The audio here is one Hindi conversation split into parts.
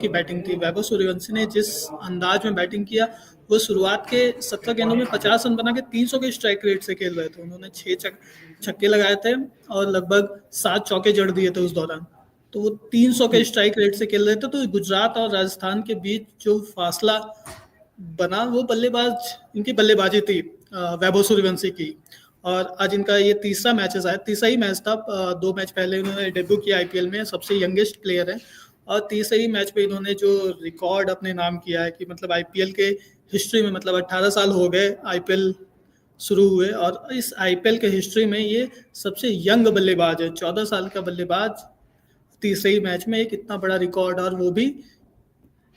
की बैटिंग थी। वैभव सूर्यवंशी ने जिस अंदाज में बैटिंग किया, वो शुरुआत के 17 गेंदों में 50 रन बना के 300 के स्ट्राइक रेट से खेल रहे थे। उन्होंने 6 छक्के लगाए थे और लगभग 7 चौके जड़ दिए थे उस दौरान। तो वो 300 के स्ट्राइक रेट से खेल रहे थे। तो गुजरात और राजस्थान के बीच जो फासला बना, वो इनकी बल्लेबाजी थी, वैभव सूर्यवंशी की। और आज इनका ये तीसरा ही मैच था। 2 मैच पहले इन्होंने डेब्यू किया आईपीएल में, सबसे यंगेस्ट प्लेयर है। और तीसरे ही मैच पे इन्होंने जो रिकॉर्ड अपने नाम किया है कि मतलब आईपीएल के हिस्ट्री में, मतलब 18 साल हो गए आईपीएल शुरू हुए, और इस आईपीएल के हिस्ट्री में ये सबसे यंग बल्लेबाज है। 14 साल का बल्लेबाज तीसरे ही मैच में एक इतना बड़ा रिकॉर्ड, और वो भी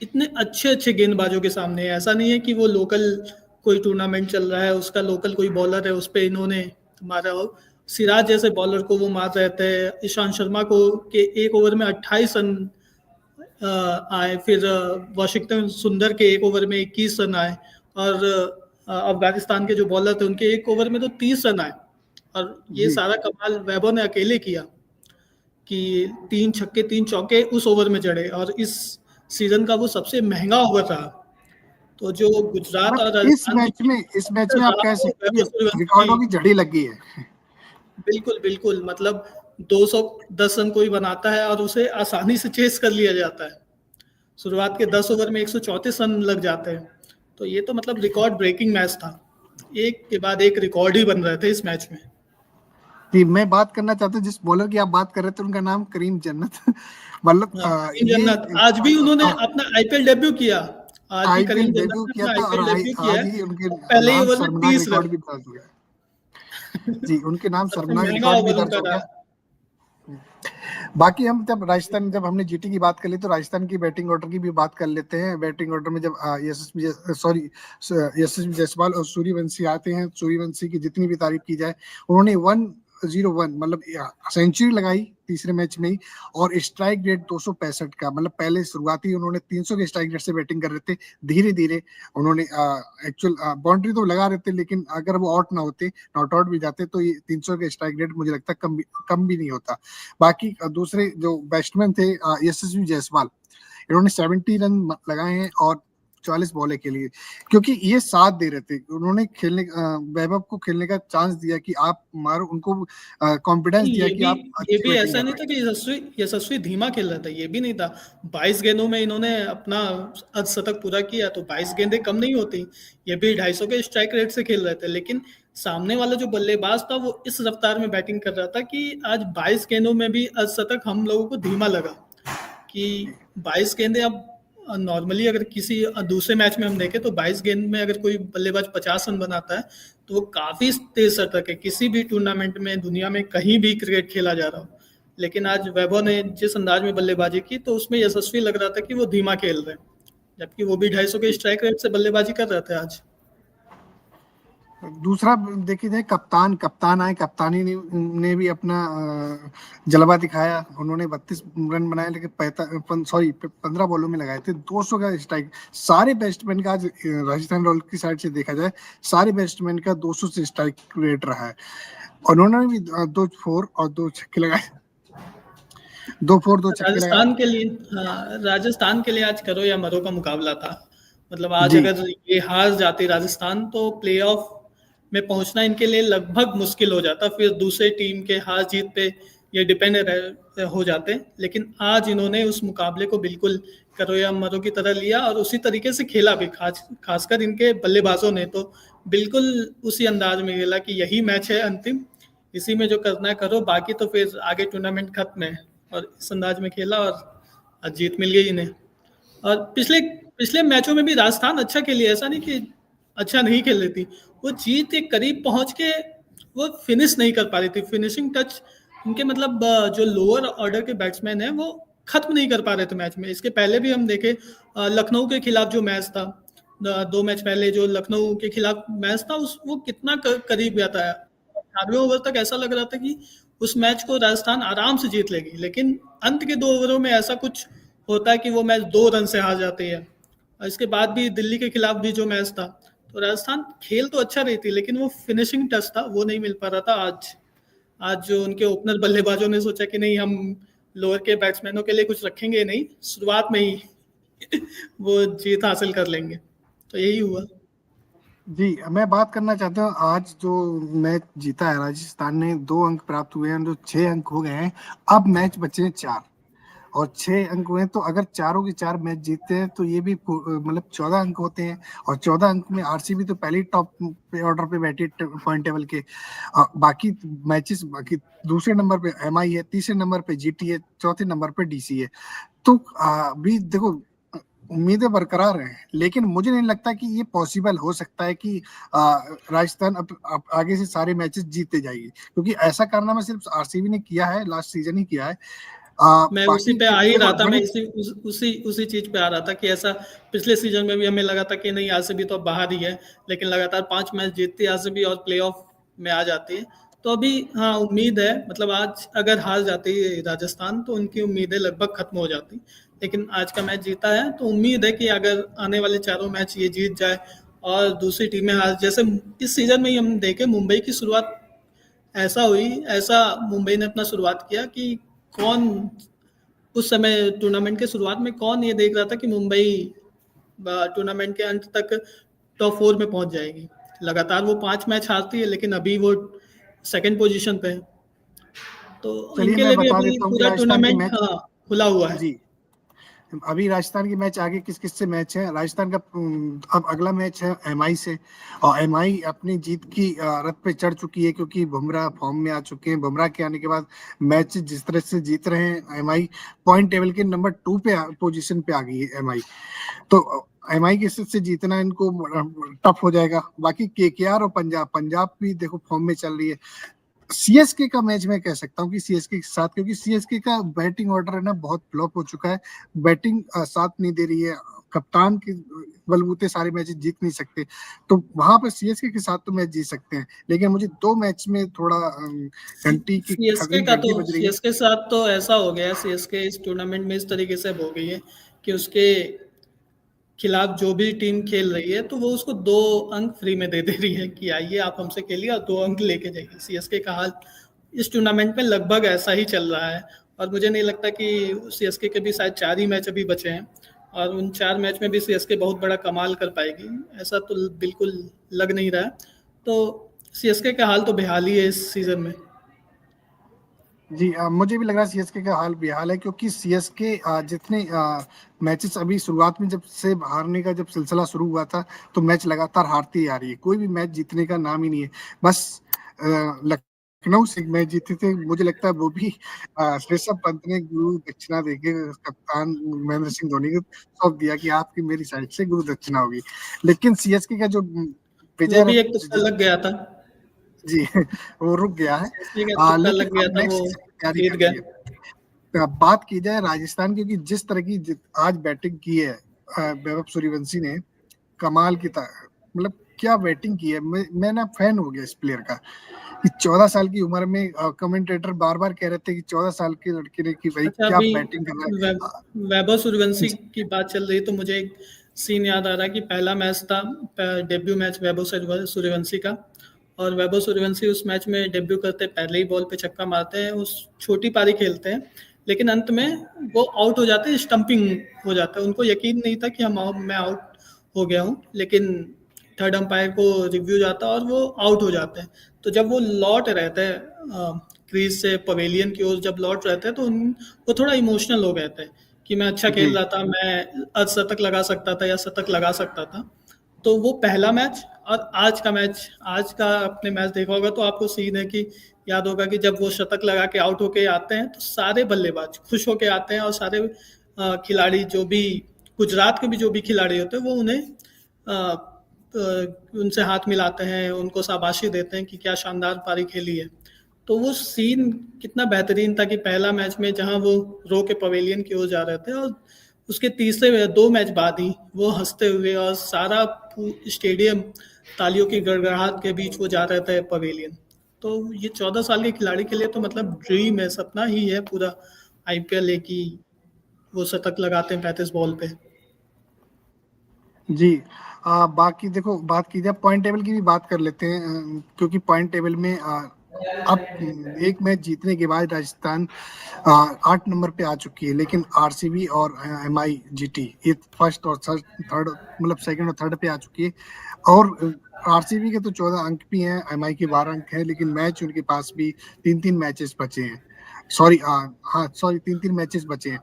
इतने अच्छे अच्छे गेंदबाजों के सामने। ऐसा नहीं है कि वो लोकल कोई टूर्नामेंट चल रहा है, उसका लोकल कोई बॉलर है, उस पर इन्होंने मारा हो। सिराज जैसे बॉलर को वो मार रहे थे। ईशांत शर्मा को के एक ओवर में 28 रन आए। फिर वाशिंगटन सुंदर के एक ओवर में 21 रन आए। और अफगानिस्तान के जो बॉलर थे, उनके एक ओवर में तो 30 रन आए। और ये सारा कमाल वैभव ने अकेले किया कि 3 छक्के 3 चौके उस ओवर में जड़े, और इस सीजन का वो सबसे महंगा ओवर रहा। तो जो गुजरात और इस मैच में आप कह सकते हैं रिकॉर्डों की झड़ी लगी है। बिल्कुल बिल्कुल, मतलब 210 रन कोई बनाता है और उसे आसानी से चेस कर लिया जाता है। शुरुआत के 10 ओवर में 134 रन लग जाते हैं। तो ये तो मतलब रिकॉर्ड ब्रेकिंग मैच था। एक के बाद एक रिकॉर्ड ही बन रहे थे इस मैच में। मैं बात करना चाहता हूँ जिस बॉलर की आप बात कर रहे थे, उनका नाम करीम जन्नत। मतलब करीम जन्नत आज भी उन्होंने अपना आईपीएल डेब्यू किया। आज भी करीम जन्नत ने अपना आईपीएल डेब्यू किया है। उनके पहले ही नाम ओवर में शर्मनाक 30 रिकॉर्ड रन। भी दर्ज हो गया। जी, उनके नाम सबसे शर्मनाक महंगा रिकॉर्ड भी ओवर दर्ज उनका हो गया। रहा। बाकी हम जब हमने जीटी की बात कर ली, तो राजस्थान की बैटिंग ऑर्डर की भी बात कर लेते हैं। बैटिंग ऑर्डर में जब यशस्वी जायसवाल और सूर्यवंशी आते हैं, सूर्यवंशी की जितनी भी तारीफ की जाए, उन्होंने 101 मतलब सेंचुरी लगाई तीसरे मैच में ही, और स्ट्राइक रेट 265 का। मतलब पहले शुरुआती उन्होंने 300 के स्ट्राइक रेट से बैटिंग कर रहे थे। धीरे धीरे उन्होंने एक्चुअल बाउंड्री तो लगा रहे थे, लेकिन अगर वो आउट ना होते, नॉट आउट भी जाते, तो ये 300 के स्ट्राइक रेट मुझे लगता है कम भी नहीं होता। बाकी दूसरे जो बैट्समैन थे, यशस्वी जायसवाल, इन्होंने 70 रन लगाए हैं और 44 बॉलें के लिए, क्योंकि ये साथ दे रहे थे। उन्होंने वैभव को खेलने का चांस दिया कि आप मारो, उनको कॉन्फिडेंस दिया कि आप ये अच्छी भी बैटिंग ऐसा कर नहीं था कि यशस्वी धीमा खेल रहा था। ये भी नहीं था। 22 गेंदों में इन्होंने अपना अर्धशतक पूरा किया, तो 22 गेंदें कम नहीं होती। ये भी 250 के स्ट्राइक रेट से खेल रहे थे। लेकिन सामने वाला जो बल्लेबाज था, वो इस रफ्तार में बैटिंग कर रहा था कि आज 22 गेंदों में भी अर्धशतक हम लोगों को धीमा लगा। कि 22 गेंदें, अब नॉर्मली अगर किसी दूसरे मैच में हम देखें तो 22 गेंद में अगर कोई बल्लेबाज 50 रन बनाता है, तो वो काफी तेज शतक है। किसी भी टूर्नामेंट में दुनिया में कहीं भी क्रिकेट खेला जा रहा हो। लेकिन आज वैभव ने जिस अंदाज में बल्लेबाजी की, तो उसमें यशस्वी लग रहा था कि वो धीमा खेल रहे हैं, जबकि वो भी 250 के स्ट्राइक रेट से बल्लेबाजी कर रहे थे आज। दूसरा देखिए जाए, कप्तान आए, कप्तानी ने भी अपना जलवा दिखाया। उन्होंने 32 रन बनाए, लेकिन 15 बॉलों में लगाए थे 200 का स्ट्राइक। सारे बैट्समैन का आज राजस्थान रॉयल्स की साइड से देखा जाए, सारे बैट्समैन का 200 से स्ट्राइक रेट रहा है। उन्होंने भी 2 4 और 2 छक्के लगाए। 2 4 2 छक्के लगाए। राजस्थान के लिए आज करो या मरो का मुकाबला था। मतलब आज अगर ये हार जाती राजस्थान, तो प्लेऑफ में पहुंचना इनके लिए लगभग मुश्किल हो जाता। फिर दूसरे टीम के हार जीत पे ये डिपेंड हो जाते। लेकिन आज इन्होंने उस मुकाबले को बिल्कुल करो या मरो की तरह लिया, और उसी तरीके से खेला भी। खासकर इनके बल्लेबाजों ने तो बिल्कुल उसी अंदाज में खेला कि यही मैच है अंतिम, इसी में जो करना है करो, बाकी तो फिर आगे टूर्नामेंट खत्म है। और इस अंदाज में खेला और जीत मिल गई इन्हें। और पिछले मैचों में भी राजस्थान अच्छा खेली, ऐसा नहीं कि अच्छा नहीं खेल रही थी। वो जीत के करीब पहुंच के वो फिनिश नहीं कर पा रही थी। फिनिशिंग टच उनके, मतलब जो लोअर ऑर्डर के बैट्समैन हैं, वो खत्म नहीं कर पा रहे थे मैच में। इसके पहले भी हम देखे, लखनऊ के खिलाफ जो मैच था, 2 मैच पहले जो लखनऊ के खिलाफ मैच था, वो कितना करीब गया था। 18वें ओवर तक ऐसा लग रहा था कि उस मैच को राजस्थान आराम से जीत लेगी। लेकिन अंत के 2 ओवरों में ऐसा कुछ होता है कि वो मैच 2 रन से हार जाती है। और इसके बाद भी दिल्ली के खिलाफ भी जो मैच था, तो राजस्थान खेल तो अच्छा रही थी, लेकिन वो फिनिशिंग टच था, वो नहीं मिल पा रहा था। आज जो उनके ओपनर बल्लेबाजों ने सोचा कि नहीं, हम लोअर के बैट्समैनों के लिए कुछ रखेंगे नहीं, शुरुआत में ही वो जीत हासिल कर लेंगे, तो यही हुआ। जी, मैं बात करना चाहता हूँ आज जो मैच जीता है राजस्थान ने, 2 अंक प्राप्त हुए हैं, जो 6 अंक हो गए हैं। अब मैच बचे हैं 4 और 6 अंक हुए हैं, तो अगर चारों के 4 मैच जीतते हैं तो ये भी मतलब 14 अंक होते हैं और 14 अंक में आरसीबी तो पहले ही टॉप पे ऑर्डर पे बैठी है पॉइंट टेबल के। बाकी मैचेस, बाकी दूसरे नंबर पे एमआई है, तीसरे नंबर पे जीटी है, चौथे नंबर पे डीसी है। तो अभी देखो उम्मीदें बरकरार हैं, लेकिन मुझे नहीं लगता कि ये पॉसिबल हो सकता है कि राजस्थान अब आगे से सारे मैचेस जीतते जाएगी, क्योंकि ऐसा कारनामा सिर्फ आरसीबी ने किया है, लास्ट सीजन ही किया है। मैं उसी बाकी पे आ ही देखो रहा था, मैं बड़ी उसी चीज पे आ रहा था कि ऐसा पिछले सीजन में भी हमें लगा था कि नहीं आरसीबी तो बाहर ही है, लेकिन लगातार 5 मैच जीतती है आरसीबी और प्लेऑफ में आ जाती है। तो अभी हाँ उम्मीद है, मतलब आज अगर हार जाती है राजस्थान तो उनकी उम्मीदें लगभग खत्म हो जाती, लेकिन आज का मैच जीता है तो उम्मीद है कि अगर आने वाले चारों मैच ये जीत जाए और दूसरी टीमें हार, जैसे इस सीजन में ही हम देखें मुंबई की शुरुआत ऐसा हुई, ऐसा मुंबई ने अपना शुरुआत किया कि कौन उस समय टूर्नामेंट के शुरुआत में कौन ये देख रहा था कि मुंबई टूर्नामेंट के अंत तक टॉप 4 में पहुंच जाएगी। लगातार वो 5 मैच हारती है, लेकिन अभी वो सेकंड पोजीशन पे है, तो चलिए इनके मैं लिए भी बता अभी देता हूँ कि पूरा राजस्थान के टूर्नामेंट मैच, हाँ खुला हुआ है। जी अभी राजस्थान के मैच आगे किस किस से मैच है राजस्थान का। अब अगला मैच है एमआई से, और एमआई अपनी जीत की रथ पे चढ़ चुकी है, क्योंकि बुमराह फॉर्म में आ चुके हैं। बुमराह के आने के बाद मैच जिस तरह से जीत रहे हैं एमआई, पॉइंट टेबल के नंबर 2 पे पोजीशन पे आ गई है एमआई। तो एमआई के से जीतना इनको टफ हो जाएगा। बाकी केकेआर और पंजाब, पंजाब भी देखो फॉर्म में चल रही है। सीएसके का मैच मैं कह सकता हूँ कि सीएसके के साथ, क्योंकि सीएसके का बैटिंग ऑर्डर है ना बहुत फ्लॉप हो चुका है, बैटिंग साथ नहीं दे रही है, कप्तान के बलबूते सारे मैच जीत नहीं सकते, तो वहां पर सीएसके के साथ तो मैच जीत सकते हैं, लेकिन मुझे 2 मैच में थोड़ा घंटी की सीएसके खगड़ी का तो घंटी बज रही है। सीएसके साथ तो ऐसा हो गया है, सीएसके इस टूर्नामेंट में इस तरीके से हो गई है कि उसके खिलाफ जो भी टीम खेल रही है तो वो उसको 2 अंक फ्री में दे दे रही है कि आइए आप हमसे खेलिए और 2 अंक लेके जाइए। सीएसके का हाल इस टूर्नामेंट में लगभग ऐसा ही चल रहा है, और मुझे नहीं लगता कि सीएसके के भी शायद 4 ही मैच अभी बचे हैं और उन 4 मैच में भी सीएसके बहुत बड़ा कमाल कर पाएगी, ऐसा तो बिल्कुल लग नहीं रहा है। तो सीएसके का हाल तो बेहाल ही है इस सीजन में। जी मुझे भी लग रहा है सीएसके का हाल बेहाल है, क्योंकि सीएसके जितने मैचेस अभी शुरुआत में जब से हारने का जब सिलसिला शुरू हुआ था, तो मैच लगातार हारती आ रही है, कोई भी मैच जीतने का नाम ही नहीं है। बस लखनऊ से एक मैच जीते थे, मुझे लगता है वो भी ऋषभ पंत ने गुरु दक्षिणा देके कप्तान महेंद्र सिंह धोनी को सौंप दिया कि आपकी मेरी साइड से गुरु दक्षिणा होगी। लेकिन सीएसके का जो वो विजय भी एक रथ तुक्का लग गया था, जी वो रुक गया है। सीएसके का तुक्का लेकिन लग गया अब था, वो नेक्स्ट सीजन की तैयारी जीत कर रही गए। है। अब बात की जाए राजस्थान की, कि जिस तरह की आज बैटिंग की है वैभव सूर्यवंशी ने, कमाल की मतलब क्या बैटिंग की है। मैं ना फैन हो गया इस प्लेयर का, कि 14 साल की उम्र में कमेंटेटर बार बार कह रहे थे कि 14 साल के लड़के ने कि भाई अच्छा, क्या अभी बैटिंग कर रहा है। वैभव सूर्यवंशी की बात चल रही है तो मुझे एक सीन याद आ रहा है कि पहला मैच था, डेब्यू मैच वैभव सूर्यवंशी का, और वैभव सूर्यवंशी उस मैच में डेब्यू करते पहले ही बॉल पे छक्का मारते हैं, उस छोटी पारी खेलते हैं, लेकिन अंत में वो आउट हो जाते हैं, स्टंपिंग हो जाता है, उनको यकीन नहीं था कि मैं आउट हो गया हूँ, लेकिन थर्ड अंपायर को रिव्यू जाता है और वो आउट हो जाते हैं। तो जब वो लौट रहते हैं क्रीज से पवेलियन की ओर, जब लौट रहे थे तो वो थोड़ा इमोशनल हो गए थे कि मैं अच्छा जी खेल रहा था, मैं अर्धशतक लगा सकता था या शतक लगा सकता था। तो वो पहला मैच और आज का मैच, आज का आपने मैच देखा होगा तो आपको सीन है कि याद होगा कि जब वो शतक लगा के आउट होके आते हैं तो सारे बल्लेबाज खुश होके आते हैं, और सारे खिलाड़ी जो भी गुजरात के भी जो भी खिलाड़ी होते हैं वो उन्हें उनसे हाथ मिलाते हैं, उनको शाबाशी देते हैं कि क्या शानदार पारी खेली है। तो वो सीन कितना बेहतरीन था कि पहला मैच में जहां वो रो के पवेलियन की ओर जा रहे थे और उसके तीसरे 2 मैच बाद ही वो हंसते हुए और सारा स्टेडियम तालियों की गड़गड़ाहट के बीच वो जा रहे थे पवेलियन। तो ये 14 साल के खिलाड़ी के लिए तो मतलब ड्रीम है, सपना ही है पूरा आईपीएल है कि वो शतक लगाते हैं 35 बॉल पे। जी बाकी देखो बात की जाए पॉइंट टेबल की भी बात कर लेते हैं, क्योंकि पॉइंट टेबल में अब एक मैच जीतने के बाद राजस्थान 8 नंबर पे आ चुकी है, लेकिन आरसीबी और एमआई जीटी ये फर्स्ट और थर्ड मतलब सेकंड और थर्ड पे आ चुकी है। और आरसीबी के तो 14 अंक भी हैं, एमआई के 12 अंक हैं, लेकिन मैच उनके पास भी 3-3 मैचेस बचे हैं। सॉरी, हाँ सॉरी, 3-3 मैचेस बचे हैं।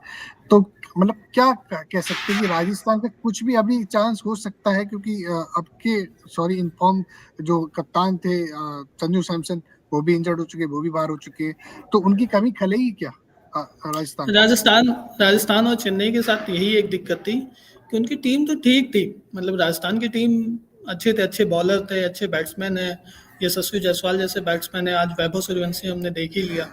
तो मतलब क्या कह सकते हैं कि राजस्थान का कुछ भी अभी चांस हो सकता है, क्योंकि अब के सॉरी इनफॉर्म जो कप्तान थे संजू सैमसन, वो भी इंजर्ड हो चुके हैं, वो भी बाहर हो चुके हैं, तो उनकी कमी खलेगी क्या राजस्थान को? राजस्थान राजस्थान और चेन्नई के साथ यही एक दिक्कत थी कि उनकी टीम तो ठीक थी, मतलब राजस्थान की टीम अच्छे थे, अच्छे बॉलर थे, अच्छे बैट्समैन है, यशस्वी जायसवाल जैसे बैट्समैन है, आज वैभव सूर्यवंशी हमने देख ही लिया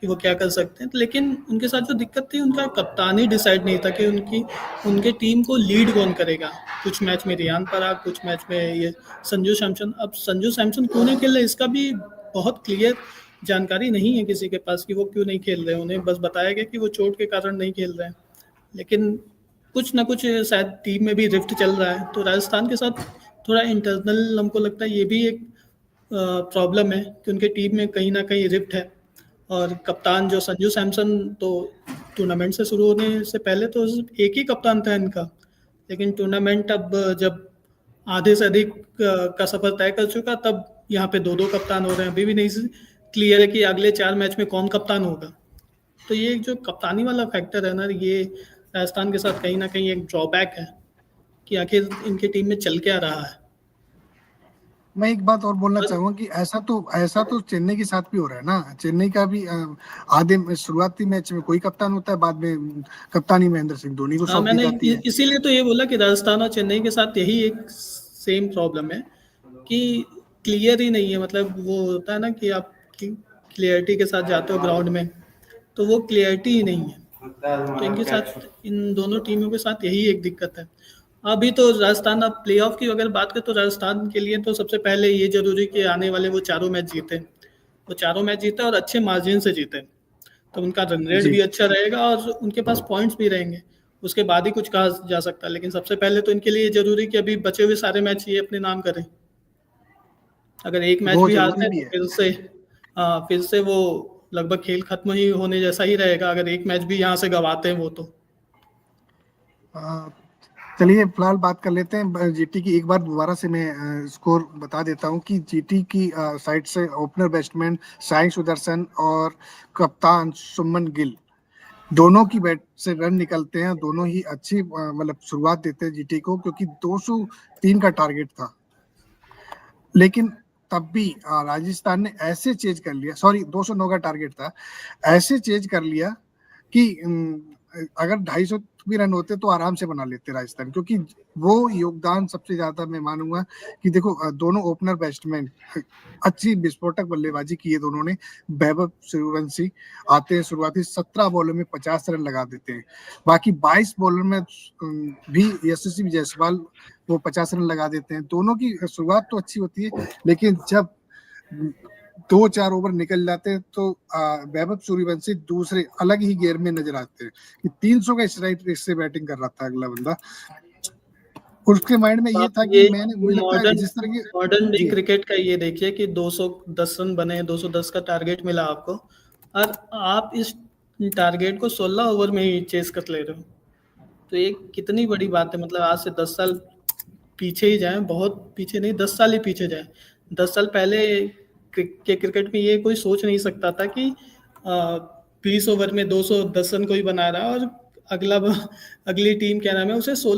कि वो क्या कर सकते हैं। लेकिन उनके साथ जो दिक्कत थी, उनका कप्तान ही डिसाइड नहीं था कि उनके टीम को लीड कौन करेगा। कुछ मैच में रियान पराग, कुछ मैच में ये संजू सैमसन। अब संजू सैमसन क्यों नहीं खेल रहे, इसका भी बहुत क्लियर जानकारी नहीं है किसी के पास कि वो क्यों नहीं खेल रहे हैं। उन्हें बस बताया गया कि वो चोट के कारण नहीं खेल रहे हैं, लेकिन कुछ ना कुछ शायद टीम में भी रिफ्ट चल रहा है। तो राजस्थान के साथ थोड़ा इंटरनल हमको लगता है ये भी एक प्रॉब्लम है कि उनके टीम में कहीं ना कहीं रिफ्ट है। और कप्तान जो संजू सैमसन, तो टूर्नामेंट से शुरू होने से पहले तो सिर्फ एक ही कप्तान था इनका, लेकिन टूर्नामेंट अब जब आधे से अधिक का सफर तय कर चुका, तब यहाँ पे 2-2 कप्तान हो रहे हैं। अभी भी नहीं क्लियर है कि अगले 4 मैच में कौन कप्तान होगा। तो ये जो कप्तानी वाला फैक्टर है ना, ये राजस्थान के साथ कहीं ना कहीं एक ड्रॉबैक है कि आखिर इनकी टीम में चल क्या रहा है। मैं एक बात और बोलना और चाहूंगा कि ऐसा तो चेन्नई के साथ भी हो रहा है ना। चेन्नई का भी शुरुआती मैच में कोई कप्तान होता है, बाद में कप्तानी महेंद्र सिंह धोनी को हाँ, सौंप दी मैंने जाती है। इसीलिए तो ये बोला कि राजस्थान और चेन्नई के साथ यही एक सेम प्रॉब्लम है कि क्लियर ही नहीं है। मतलब वो होता है ना कि आप क्लियरिटी के साथ जाते हो ग्राउंड में, तो वो क्लियरिटी ही नहीं है। तो इनके साथ, इन दोनों टीमों के साथ यही एक दिक्कत है। अभी तो राजस्थान, अब प्लेऑफ की अगर बात करें तो राजस्थान के लिए तो सबसे पहले ये जरूरी कि आने वाले वो चारों मैच जीते, वो चारों मैच जीते और अच्छे मार्जिन से जीते, तो उनका रन रेट जी। भी अच्छा रहेगा और उनके पास पॉइंट्स भी रहेंगे। उसके बाद ही कुछ कहा जा सकता है, लेकिन सबसे पहले तो इनके लिए जरूरी कि अभी बचे हुए सारे मैच ये अपने नाम करें। अगर एक मैच वो भी हारते जरूरी हैं भी तो है। फिर से वो लगभग खेल खत्म ही होने जैसा ही रहेगा, अगर एक मैच भी यहाँ से गवाते हैं वो तो। अ, चलिए फिलहाल बात कर लेते हैं जीटी की। एक बार दोबारा से मैं स्कोर बता देता हूं कि जीटी की साइड से ओपनर बैट्समैन साई सुदर्शन और कप्तान सुमन गिल, दोनों की बैट से रन निकलते हैं। दोनों ही अच्छी मतलब शुरुआत देते हैं जीटी को, क्योंकि 203 का टारगेट था। लेकिन तब भी राजस्थान ने ऐसे चेज कर लिया, सॉरी 209 का टारगेट था, ऐसे चेज कर लिया कि अगर 250 भी रन होते तो आराम से बना लेते राजस्थान, क्योंकि वो योगदान सबसे ज्यादा मैं मानूंगा कि देखो दोनों ओपनर बैट्समैन अच्छी विस्फोटक बल्लेबाजी की है दोनों ने। वैभव सूर्यवंशी आते हैं, शुरुआती 17 बॉलों में 50 रन लगा देते हैं। बाकी 22 बॉलर में भी यशस्वी जायसवाल वो 50 रन लगा देते हैं। दोनों की शुरुआत तो अच्छी होती है, लेकिन जब 2-4 ओवर निकल जाते हैं तो वैभव सूर्यवंशी दूसरे अलग ही गेयर में नजर आते हैं कि 300 का स्ट्राइक रेट से बैटिंग कर रहा था अगला बंदा। उसके माइंड में ये आप था कि ये मैंने, मुझे लगता है मॉडर्न जिस तरह की। मॉडर्न डे जी। क्रिकेट का ये देखिए कि 210 रन बने, 210 का टारगेट मिला आपको, और आप इस टारगेट को 16 ओवर में ही चेस कर ले रहे हो। तो ये कितनी बड़ी बात है। मतलब आज से 10 साल पीछे ही जाएं, बहुत पीछे नहीं, 10 साल ही पीछे जाएं। 10 साल पहले के क्रिकेट में ये कोई सोच नहीं सकता था कि 20 ओवर में 210 रन कोई बना रहा है और अगली टीम क्या नाम है उसे 16